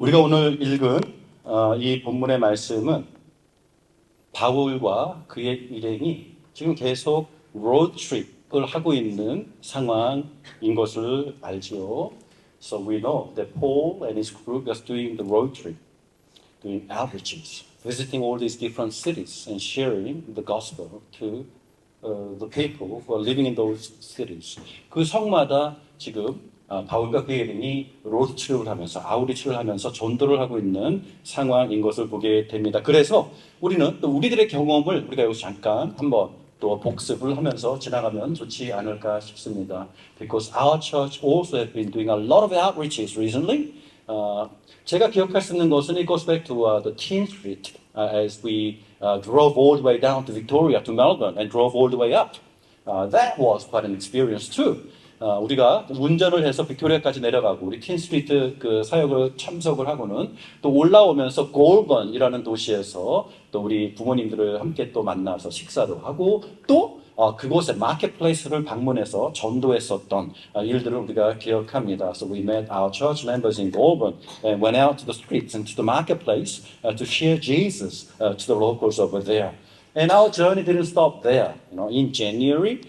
우리가 오늘 읽은 이 본문의 말씀은 바울과 그의 일행이 지금 계속 로드트립을 하고 있는 상황인 것을 알지요. So we know that Paul and his group was doing the road trip, doing outreaches, visiting all these different cities and sharing the gospel to the people who are living in those cities. 그 성마다 지금 바울과 그의 일행이 로드트립을 하면서 아우리치를 하면서 전도를 하고 있는 상황인 것을 보게 됩니다. 그래서 우리는 또 우리들의 경험을 우리가 여기서 잠깐 한번 또 복습을 하면서 지나가면 좋지 않을까 싶습니다. Because our church also have been doing a lot of outreaches recently. 제가 기억할 수 있는 것은 it goes back to the Teen Street as we drove all the way down to Victoria to Melbourne and drove all the way up. That was quite an experience too. 우리가 운전을 해서 빅토리아까지 내려가고 우리 틴스트리트 그 사역을 참석을 하고는 또 올라오면서 골번이라는 도시에서 또 우리 부모님들을 함께 또 만나서 식사도 하고 또 그곳에 마켓플레이스를 방문해서 전도했었던 일들을 우리가 기억합니다. So we met our church members in Goulburn and went out to the streets and to the marketplace to share Jesus to the locals over there. And our journey didn't stop there. In January,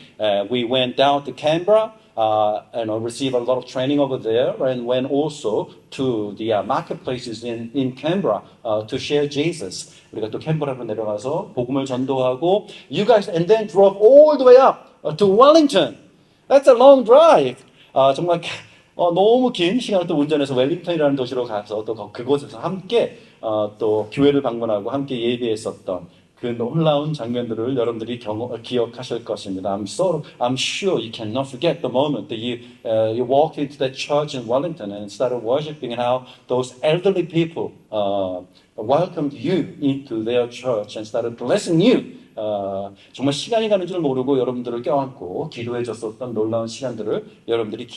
we went down to Canberra. Receive a lot of training over there and went also to the marketplaces in Canberra to share Jesus. 우리가 또 캔버라로 내려가서 복음을 전도하고 you guys and then drove all the way up to Wellington. That's a long drive. 정말 너무 긴 시간을 또 운전해서 웰링턴이라는 도시로 가서 또 그곳에서 함께 또 교회를 방문하고 함께 예배했었던 그 놀라운 장면들을 여러분들이 기억하실 것입니다. I'm sure you cannot forget the moment that you walked into that church in Wellington and started worshiping and how those elderly people welcomed you into their church and started blessing you. 정말 시간이 가는 줄 모르고 여러분들을 껴안고 기도해 줬었던 놀라운 시간들을 여러분들이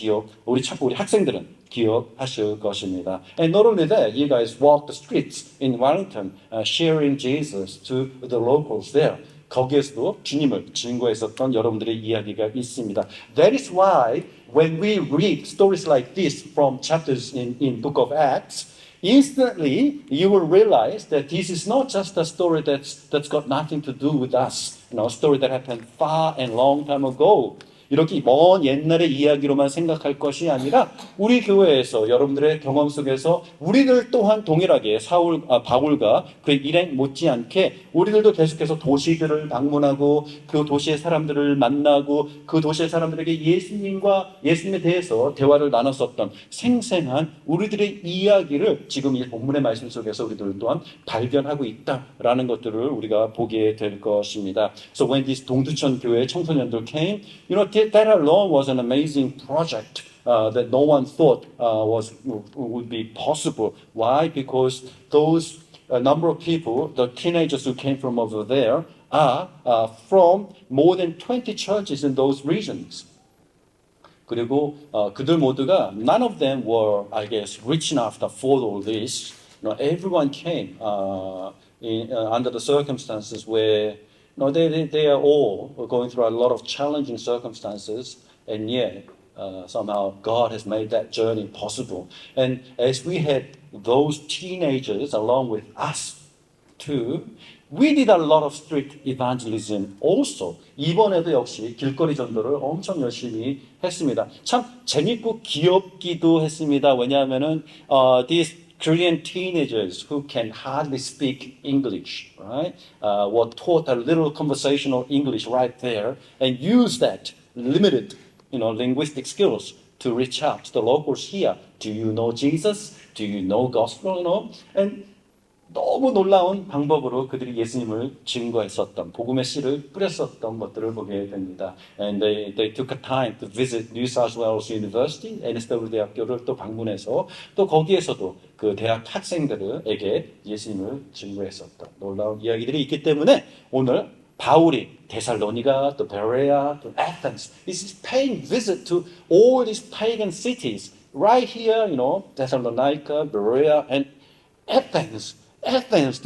우리 학생들은 기억하실 것입니다. And not only that, you guys walk the streets in Wellington, sharing Jesus to the locals there. 거기에서도 주님을 증거했었던 여러분들의 이야기가 있습니다. That is why when we read stories like this from chapters in Book of Acts, instantly you will realize that this is not just a story that's got nothing to do with us, a story that happened far and long time ago. 이렇게 먼 옛날의 이야기로만 생각할 것이 아니라 우리 교회에서 여러분들의 경험 속에서 우리들 또한 동일하게 바울과 그의 일행 못지않게 우리들도 계속해서 도시들을 방문하고 그 도시의 사람들을 만나고 그 도시의 사람들에게 예수님에 대해서 대화를 나눴었던 생생한 우리들의 이야기를 지금 이 본문의 말씀 속에서 우리들 또한 발견하고 있다라는 것들을 우리가 보게 될 것입니다. So when this 동두천 교회 청소년들 came, that alone was an amazing project that no one thought would be possible. Why? Because those number of people, the teenagers who came from over there, are from more than 20 churches in those regions. 그리고 그들 모두가 none of them were, I guess, rich enough to afford all this. Everyone came under the circumstances where they are all going through a lot of challenging circumstances, and yet somehow God has made that journey possible. And as we had those teenagers along with us too, we did a lot of street evangelism also. 이번에도 역시 길거리 전도를 엄청 열심히 했습니다. 참 재밌고 귀엽기도 했습니다. 왜냐하면은 these Korean teenagers who can hardly speak English, right, were taught a little conversational English right there and used that limited, linguistic skills to reach out to the locals here. Do you know Jesus? Do you know gospel? And 너무 놀라운 방법으로 그들이 예수님을 증거했었던 복음의 씨를 뿌렸었던 것들을 보게 됩니다. And they took a time to visit New South Wales University, NSW 대학교를 또 방문해서 또 거기에서도 그 대학 학생들에게 예수님을 증거했었던 놀라운 이야기들이 있기 때문에 오늘 바울이 데살로니가 또 베레아 또 에펜스 is paying visit to all these pagan cities right here, Thessalonica, Berea, and Athens. Athens,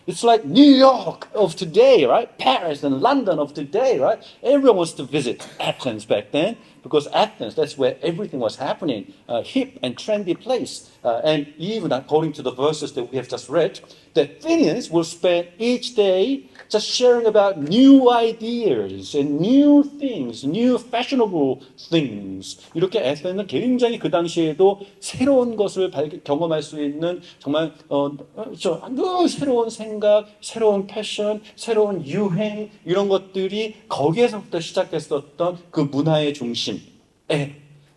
it's like New York of today, right? Paris and London of today, right? Everyone wants to visit Athens back then. because Athens, that's where everything was happening, a hip and trendy place. And even according to the verses that we have just read, the Athenians will spend each day just sharing about new ideas and new things, new fashionable things. 이렇게 에스더는 굉장히 그 당시에도 새로운 것을 경험할 수 있는 정말 새로운 생각, 새로운 패션, 새로운 유행 이런 것들이 거기에서부터 시작했었던 그 문화의 중심에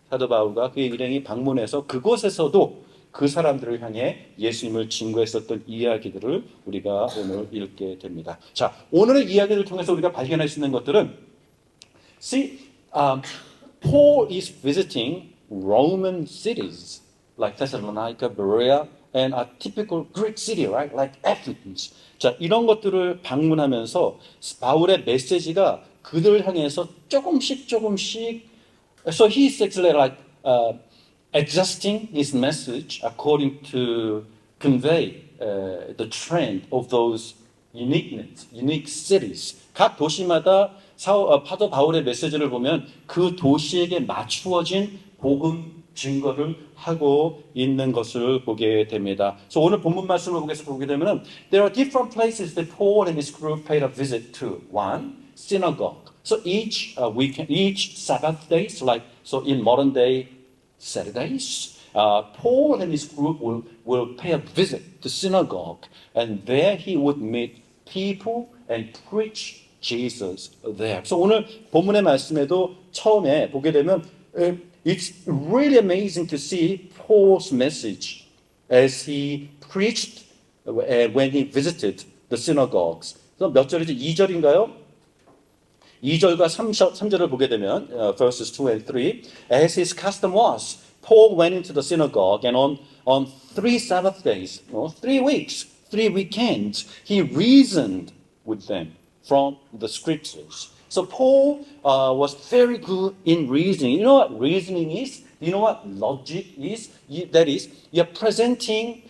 사도 바울과 그의 일행이 방문해서 그곳에서도 그 사람들을 향해 예수님을 증거했었던 이야기들을 우리가 오늘 읽게 됩니다. 자, 오늘의 이야기를 통해서 우리가 발견할 수 있는 것들은 See, Paul is visiting Roman cities like Thessalonica, Berea, and a typical Greek city, right? Like Athens. 자, 이런 것들을 방문하면서 바울의 메시지가 그들을 향해서 조금씩 So he's actually like adjusting his message according to convey the trend of those unique cities. 각 도시마다 사도 바울의 메시지를 보면 그 도시에게 맞추어진 복음 증거를 하고 있는 것을 보게 됩니다. So 오늘 본문 말씀을 보게 되면은 there are different places that Paul and his group paid a visit to. One, synagogue. So each weekend, each Sabbath days, like so in modern day Saturdays, Paul and his group will pay a visit to synagogue, and there he would meet people and preach Jesus there. So 오늘 본문의 말씀에도 처음에 보게 되면 it's really amazing to see Paul's message as he preached when he visited the synagogues. 그래서 몇 절이지? 2절인가요? 2절과 3절을 보게 되면 verses 2 and 3 as his custom was Paul went into the synagogue and on 3 Sabbath days, 3 weeks, 3 weekends he reasoned with them from the scriptures. So Paul was very good in reasoning. You know what reasoning is? You know what logic is? That is, you're presenting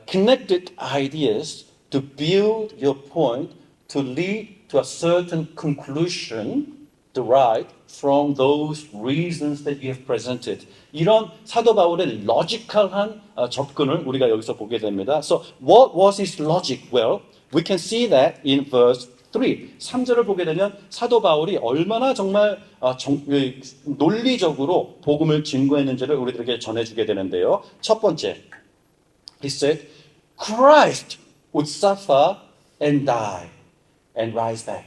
connected ideas to build your point to lead to a certain conclusion derived from those reasons that you have presented. 이런 사도 바울의 로지컬한 접근을 우리가 여기서 보게 됩니다. So what was his logic? Well, we can see that in verse 3절을 보게 되면 사도 바울이 얼마나 정말 논리적으로 복음을 증거했는지를 우리들에게 전해주게 되는데요. 첫 번째, he said, Christ would suffer and die. And rise back.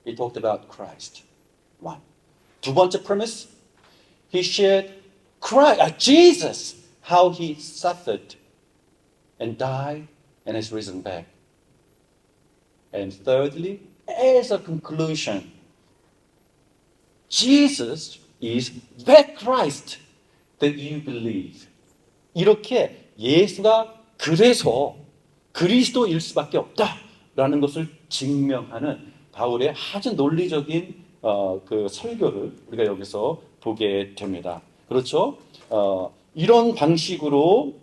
He talked about Christ. One. 두 번째 premise, he shared Jesus, how he suffered and died and has risen back. And thirdly, as a conclusion, Jesus is that Christ that you believe. 이렇게 예수가 그래서 그리스도일 수밖에 없다라는 것을 증명하는 바울의 아주 논리적인 그 설교를 우리가 여기서 보게 됩니다. 그렇죠? 이런 방식으로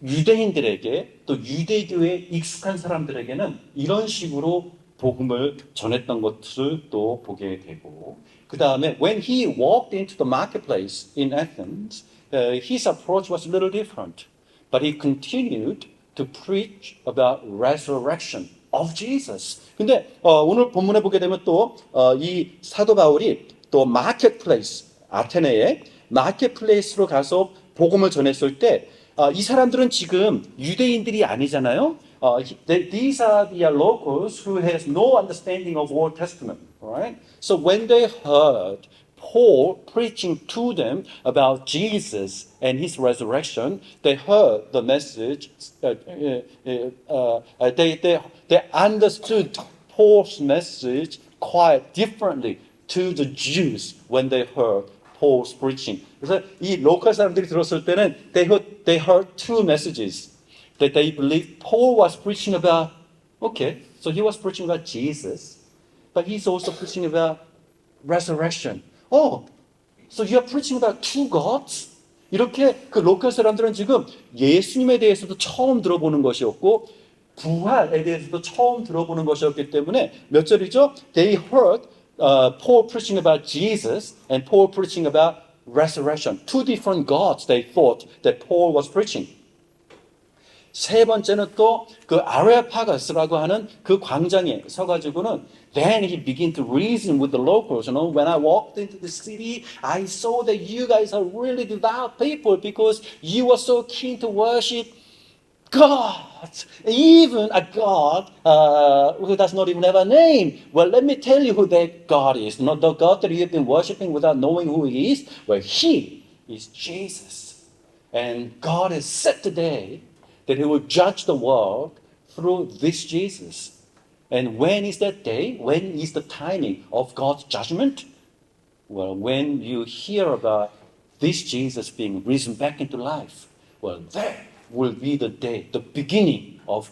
유대인들에게 또 유대교에 익숙한 사람들에게는 이런 식으로 복음을 전했던 것을 또 보게 되고 그 다음에 when he walked into the marketplace in Athens, his approach was a little different, but he continued to preach about resurrection of Jesus. 근데 오늘 본문에 보게 되면 또 이 사도 바울이 또 마켓플레이스 아테네의 마켓플레이스로 가서 복음을 전했을 때 이 사람들은 지금 유대인들이 아니잖아요. These are the locals who has no understanding of Old Testament, right? So when they heard Paul preaching to them about Jesus and his resurrection, they heard the message. They understood Paul's message quite differently to the Jews when they heard Paul's preaching. 그래서 이 로컬 사람들이 들었을 때는 they heard two messages that they believed Paul was preaching about. Okay, so he was preaching about Jesus, but he's also preaching about resurrection. Oh, so you are preaching about two gods? 이렇게 그 로컬 사람들은 지금 예수님에 대해서도 처음 들어보는 것이었고 부활에 대해서도 처음 들어보는 것이었기 때문에 몇 절이죠? They heard Paul preaching about Jesus and Paul preaching about resurrection. Two different gods they thought that Paul was preaching. 세 번째는 또 그 아레오파가스라고 하는 그 광장에 서가지고는 then he began to reason with the locals. You know, when I walked into the city, I saw that you guys are really devout people because you are so keen to worship God, even a God who does not even have a name. Well, let me tell you who that God is. Not the God that you have been worshiping without knowing who He is. Well, He is Jesus. And God has said today that He will judge the world through this Jesus. And when is that day? When is the timing of God's judgment? Well, when you hear about this Jesus being risen back into life, well, that will be the day, the beginning of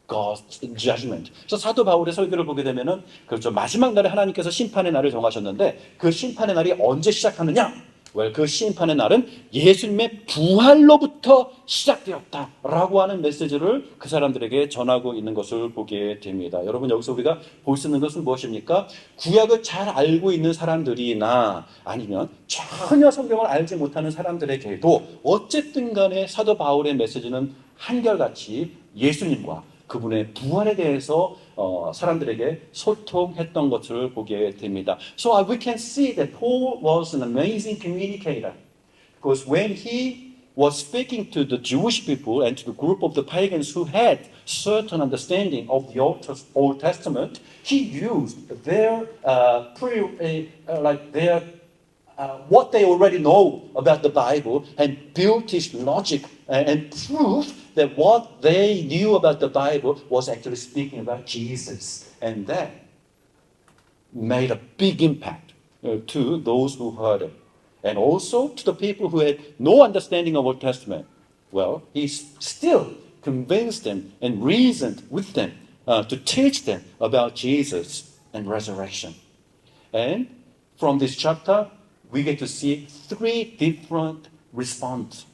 God's judgment. 그래서 사도 바울의 설교를 보게 되면은 그렇죠. 마지막 날에 하나님께서 심판의 날을 정하셨는데 그 심판의 날이 언제 시작하느냐? Well, 그 심판의 날은 예수님의 부활로부터 시작되었다라고 하는 메시지를 그 사람들에게 전하고 있는 것을 보게 됩니다. 여러분 여기서 우리가 볼 수 있는 것은 무엇입니까? 구약을 잘 알고 있는 사람들이나 아니면 전혀 성경을 알지 못하는 사람들에게도 어쨌든 간에 사도 바울의 메시지는 한결같이 예수님과 그분의 부활에 대해서 사람들에게 소통했던 것을 보게 됩니다. So we can see that Paul was an amazing communicator. Because when he was speaking to the Jewish people and to the group of the pagans who had certain understanding of the Old Testament, he used their what they already know about the Bible and built his logic and proved that what they knew about the Bible was actually speaking about Jesus. And that made a big impact to those who heard it. And also to the people who had no understanding of Old Testament. Well, he still convinced them and reasoned with them to teach them about Jesus and resurrection. And from this chapter, we get to see three different responses.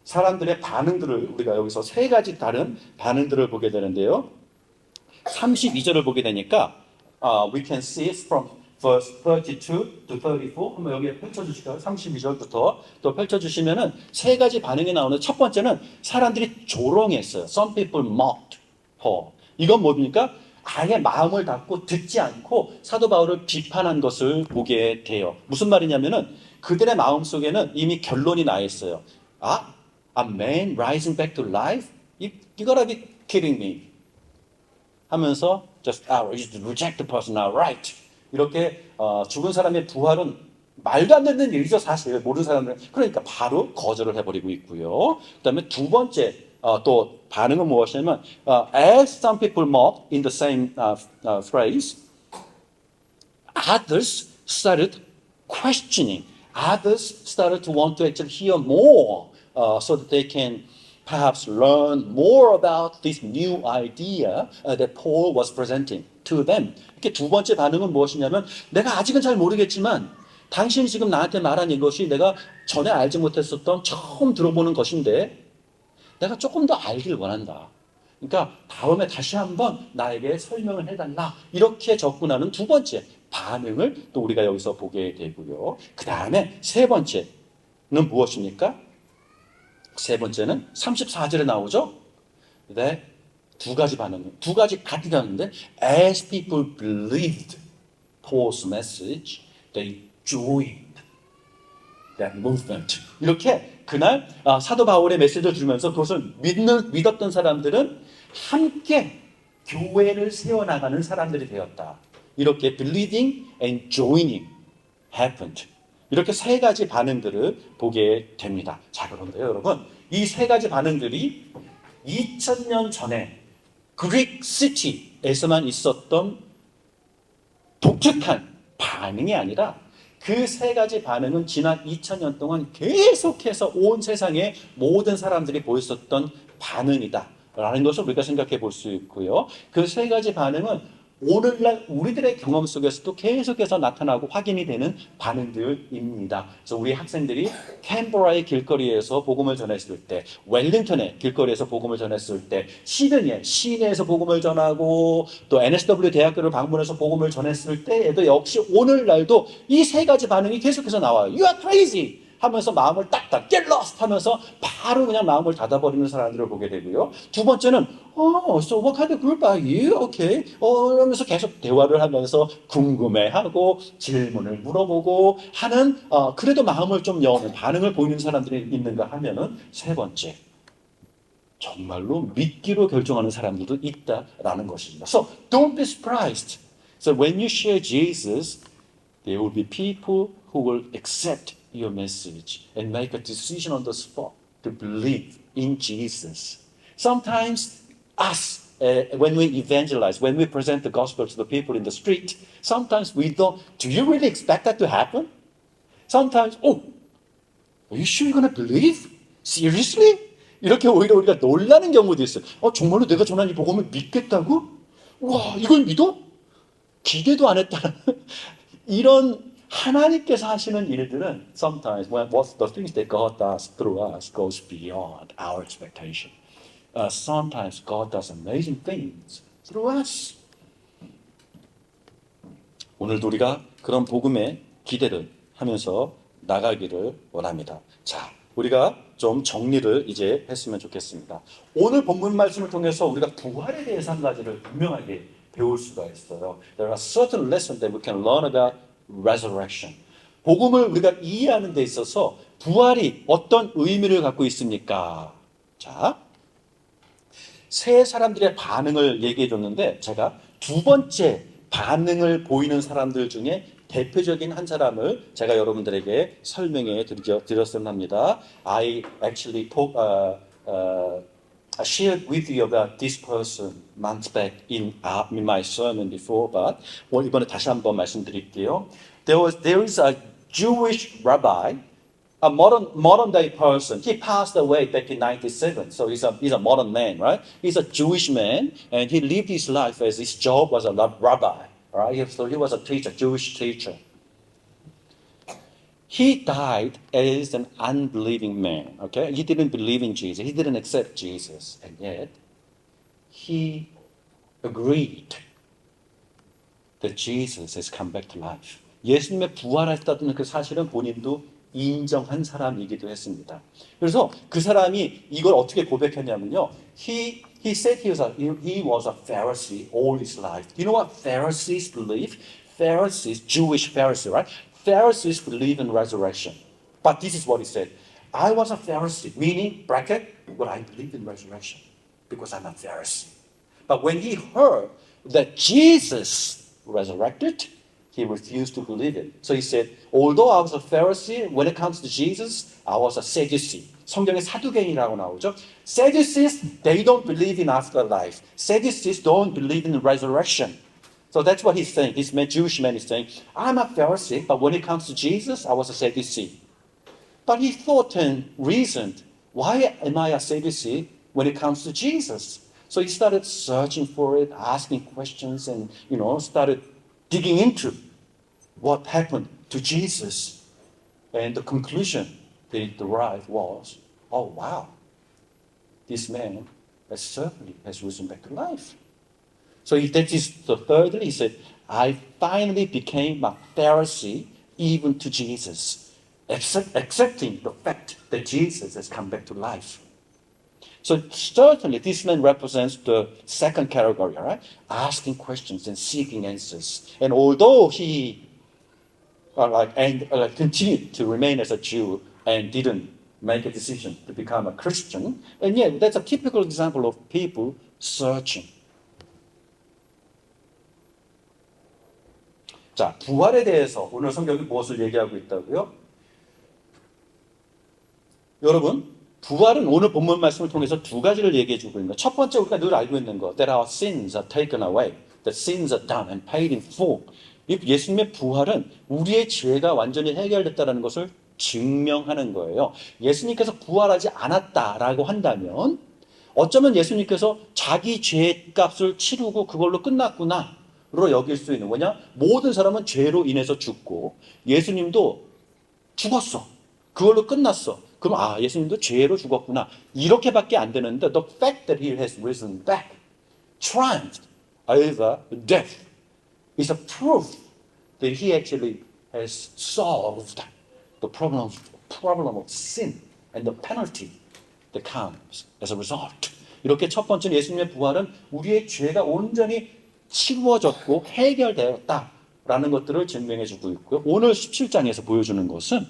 사람들의 반응들을 우리가 여기서 세 가지 다른 반응들을 보게 되는데요. 32절을 보게 되니까 we can see from verse 32 to 34 한번 여기에 펼쳐주실까요? 32절부터 또 펼쳐주시면은 세 가지 반응이 나오는 첫 번째는 사람들이 조롱했어요. Some people mocked Paul. 이건 뭡니까? 아예 마음을 닫고 듣지 않고 사도 바울을 비판한 것을 보게 돼요. 무슨 말이냐면은 그들의 마음 속에는 이미 결론이 나 있어요. A man rising back to life? You gotta be kidding me. 하면서 just reject the person outright. 이렇게 죽은 사람의 부활은 말도 안 되는 일이죠, 사실. 모르는 사람들은. 그러니까 바로 거절을 해버리고 있고요. 그 다음에 두 번째 또 반응은 무엇이냐면 as some people mocked in the same phrase, others started questioning. Others started to want to actually hear more so that they can perhaps learn more about this new idea that Paul was presenting to them. 이렇게 두 번째 반응은 무엇이냐면 내가 아직은 잘 모르겠지만 당신이 지금 나한테 말한 이것이 내가 전에 알지 못했었던 처음 들어보는 것인데 내가 조금 더 알길 원한다. 그러니까 다음에 다시 한번 나에게 설명을 해달라. 이렇게 접근하는 두 번째 반응을 또 우리가 여기서 보게 되고요. 그 다음에 세 번째는 무엇입니까? 세 번째는 34절에 나오죠. 네, 두 가지 반응, 두 가지 같은 반응인데 as people believed Paul's message, they joined that movement. 이렇게 그날 사도 바울의 메시지를 들으면서 그것을 믿었던 사람들은 함께 교회를 세워나가는 사람들이 되었다. 이렇게 believing and joining happened. 이렇게 세 가지 반응들을 보게 됩니다. 자, 그런데요, 여러분, 이 세 가지 반응들이 2000년 전에 그릭 시티에서만 있었던 독특한 반응이 아니라 그 세 가지 반응은 지난 2000년 동안 계속해서 온 세상의 모든 사람들이 보였었던 반응이다 라는 것을 우리가 생각해 볼 수 있고요. 그 세 가지 반응은 오늘날 우리들의 경험 속에서도 계속해서 나타나고 확인이 되는 반응들입니다. 그래서 우리 학생들이 캔버라의 길거리에서 복음을 전했을 때, 웰링턴의 길거리에서 복음을 전했을 때, 시드니의 시내에서 복음을 전하고 또 NSW 대학교를 방문해서 복음을 전했을 때에도 역시 오늘날도 이 세 가지 반응이 계속해서 나와요. You are crazy! 하면서 마음을 딱딱 get lost 하면서 바로 그냥 마음을 닫아버리는 사람들을 보게 되고요. 두 번째는 so what kind of group are you? Okay. 이러면서 계속 대화를 하면서 궁금해하고 질문을 물어보고 하는 그래도 마음을 좀 여는 반응을 보이는 사람들이 있는가 하면은 세 번째 정말로 믿기로 결정하는 사람들도 있다라는 것입니다. So don't be surprised. So when you share Jesus, there will be people who will accept your message and make a decision on the spot to believe in Jesus. Sometimes us, when we evangelize, when we present the gospel to the people in the street, sometimes we don't, do you really expect that to happen? Sometimes, are you sure you're going to believe? Seriously? 이렇게 오히려 우리가 놀라는 경우도 있어요. 정말로 내가 전한 이 복음을 믿겠다고? 와, 이걸 믿어? 기대도 안 했다는 이런 하나님께서 하시는 일들은 sometimes when what the things that God does through us goes beyond our expectation. Sometimes God does amazing things through us. 오늘도 우리가 그런 복음의 기대를 하면서 나가기를 원합니다. 자, 우리가 좀 정리를 이제 했으면 좋겠습니다. 오늘 본문 말씀을 통해서 우리가 부활에 대해서 한 가지를 분명하게 배울 수가 있어요. There are certain lessons that we can learn about resurrection. 복음을 우리가 이해하는 데 있어서 부활이 어떤 의미를 갖고 있습니까? 자, 세 사람들의 반응을 얘기해 줬는데 제가 두 번째 반응을 보이는 사람들 중에 대표적인 한 사람을 제가 여러분들에게 설명해 드렸으면 합니다. I actually I shared with you about this person months back in my sermon before, but 이번에 다시 한번 말씀드릴게요. There is a Jewish rabbi, a modern day person. He passed away back in 97, so he's a modern man, right? He's a Jewish man, and he lived his life as his job was a rabbi, right? So he was a teacher, Jewish teacher. He died as an unbelieving man, okay? He didn't believe in Jesus. He didn't accept Jesus. And yet, he agreed that Jesus has come back to life. 예수님의 부활했다는 그 사실은 본인도 인정한 사람이기도 했습니다. 그래서 그 사람이 이걸 어떻게 고백했냐면요. He said he was a Pharisee all his life. You know what Pharisees believe? Pharisees, Jewish Pharisee, right? Pharisees believe in resurrection. But this is what he said. I was a Pharisee, meaning, bracket, well, I believe in resurrection because I'm a Pharisee. But when he heard that Jesus resurrected, he refused to believe it. So he said, although I was a Pharisee, when it comes to Jesus, I was a Sadducee. 성경에 사두개인이라고 나오죠. Sadducees, they don't believe in afterlife. Sadducees don't believe in resurrection. So that's what he's saying. This Jewish man is saying, I'm a Pharisee, but when it comes to Jesus, I was a Sadducee. But he thought and reasoned, why am I a Sadducee when it comes to Jesus? So he started searching for it, asking questions, and started digging into what happened to Jesus. And the conclusion that he derived was, oh wow, this man certainly has risen back to life. So that is the thirdly, he said, I finally became a Pharisee even to Jesus, accepting the fact that Jesus has come back to life. So certainly this man represents the second category, right? Asking questions and seeking answers. And although he continued to remain as a Jew and didn't make a decision to become a Christian, and yet that's a typical example of people searching. 자, 부활에 대해서 오늘 성경이 무엇을 얘기하고 있다고요? 여러분, 부활은 오늘 본문 말씀을 통해서 두 가지를 얘기해 주고 있는 거예요. 첫 번째 우리가 늘 알고 있는 거, that our sins are taken away, that sins are done and paid in full. 예수님의 부활은 우리의 죄가 완전히 해결됐다는 것을 증명하는 거예요. 예수님께서 부활하지 않았다라고 한다면 어쩌면 예수님께서 자기 죄값을 치르고 그걸로 끝났구나 여길 수 있는 거냐? 모든 사람은 죄로 인해서 죽고 예수님도 죽었어. 그걸로 끝났어. 그럼 예수님도 죄로 죽었구나. 이렇게밖에 안 되는데 the fact that he has risen back, triumphed over death is a proof that he actually has solved the problem of sin and the penalty that comes as a result. 이렇게 첫 번째 예수님의 부활은 우리의 죄가 온전히 치루어졌고 해결되었다라는 것들을 증명해 주고 있고요. 오늘 17장에서 보여주는 것은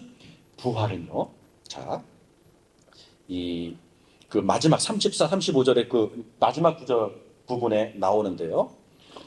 부활은요. 자, 그 마지막 34, 35절의 그 마지막 구절 부분에 나오는데요.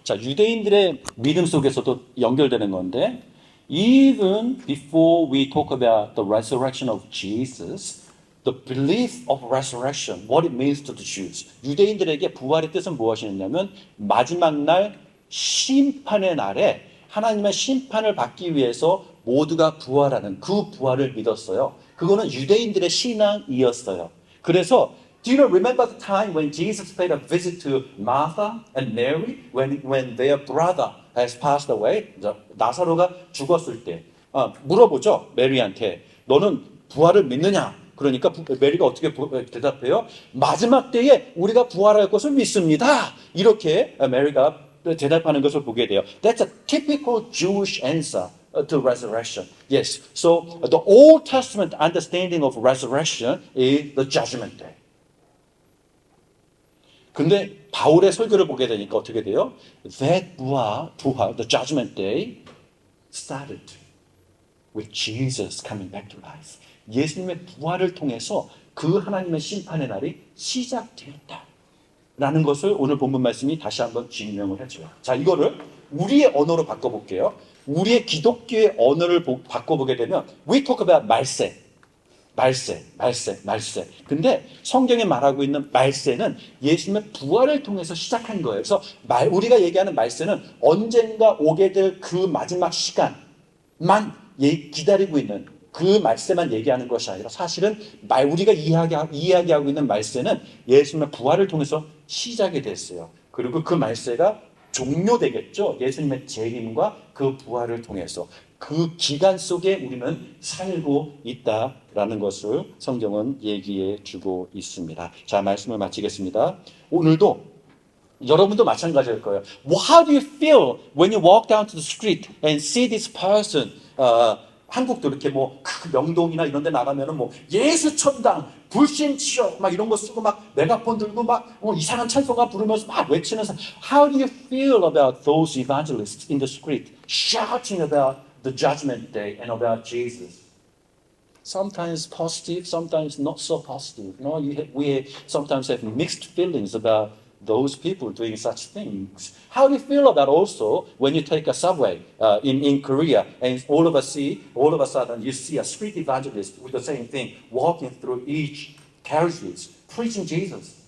자, 유대인들의 믿음 속에서도 연결되는 건데, even before we talk about the resurrection of Jesus, the belief of resurrection, what it means to the Jews. 유대인들에게 부활의 뜻은 무엇이냐면 마지막 날 심판의 날에 하나님의 심판을 받기 위해서 모두가 부활하는 그 부활을 믿었어요. 그거는 유대인들의 신앙이었어요. 그래서 do you remember the time when Jesus paid a visit to Martha and Mary when their brother has passed away? 나사로가 죽었을 때 물어보죠. 메리한테 너는 부활을 믿느냐? 그러니까 메리가 어떻게 대답해요? 마지막 때에 우리가 부활할 것을 믿습니다. 이렇게 메리가 대답하는 것을 보게 돼요. That's a typical Jewish answer to resurrection. Yes. So the Old Testament understanding of resurrection is the judgment day. 근데 바울의 설교를 보게 되니까 어떻게 돼요? That 부활, the judgment day started with Jesus coming back to life. 예수님의 부활을 통해서 그 하나님의 심판의 날이 시작되었다. 라는 것을 오늘 본문 말씀이 다시 한번 증명을 해줘요. 자, 이거를 우리의 언어로 바꿔볼게요. 우리의 기독교의 언어를 바꿔보게 되면 we talk about 말세. 근데 성경에 말하고 있는 말세는 예수님의 부활을 통해서 시작한 거예요. 그래서 우리가 얘기하는 말세는 언젠가 오게 될 그 마지막 시간만 기다리고 있는 그 말세만 얘기하는 것이 아니라 사실은 우리가 이야기하고 있는 말세는 예수님의 부활을 통해서 시작이 됐어요. 그리고 그 말세가 종료되겠죠. 예수님의 재림과 그 부활을 통해서. 그 기간 속에 우리는 살고 있다라는 것을 성경은 얘기해 주고 있습니다. 자, 말씀을 마치겠습니다. 오늘도 여러분도 마찬가지일 거예요. How do you feel when you walk down to the street and see this person? 한국도 이렇게 명동이나 이런 데 나가면은 예수 천당, 불신 지옥 막 이런 거 쓰고 막 메가폰 들고 막 이상한 찬송가 부르면서 막 외치는 사람. How do you feel about those evangelists in the street shouting about the judgment day and about Jesus? Sometimes positive, sometimes not so positive. We sometimes have mixed feelings about those people doing such things. How do you feel about also when you take a subway in Korea and all of a sudden you see a street evangelist with the same thing walking through each carriages, preaching Jesus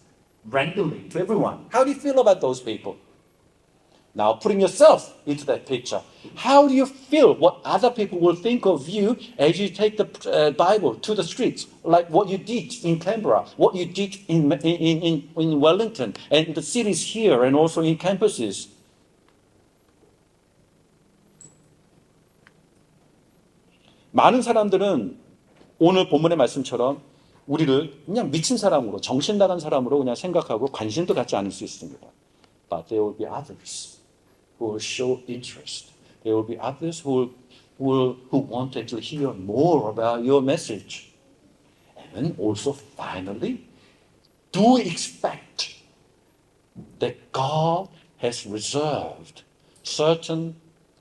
randomly to everyone? How do you feel about those people? Now, putting yourself into that picture, how do you feel what other people will think of you as you take the Bible to the streets, like what you did in Canberra, what you did in Wellington, and the cities here, and also in campuses? 많은 사람들은 오늘 본문의 말씀처럼 우리를 그냥 미친 사람으로, 정신 나간 사람으로 그냥 생각하고 관심도 갖지 않을 수 있습니다. But there will be others who will show interest. There will be others who want to actually hear more about your message. And also, finally, do expect that God has reserved certain,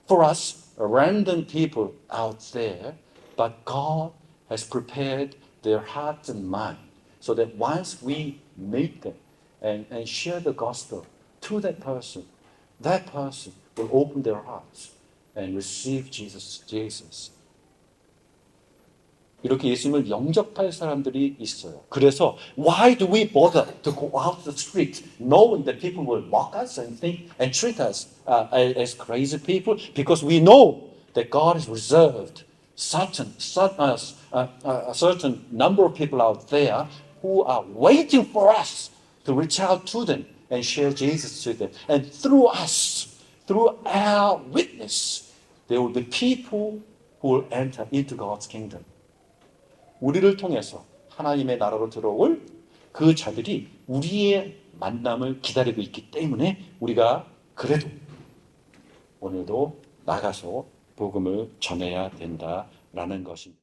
for us, random people out there, but God has prepared their hearts and mind so that once we meet them and share the gospel to that person will open their hearts and receive Jesus. 이렇게 예수님을 영접할 사람들이 있어요. 그래서 why do we bother to go out the street knowing that people will mock us and think and treat us as crazy people? Because we know that God has reserved a certain number of people out there who are waiting for us to reach out to them and share Jesus to them. And through us, through our witness, there will be people who will enter into God's kingdom. 우리를 통해서 하나님의 나라로 들어올 그 자들이 우리의 만남을 기다리고 있기 때문에 우리가 그래도 오늘도 나가서 복음을 전해야 된다라는 것입니다.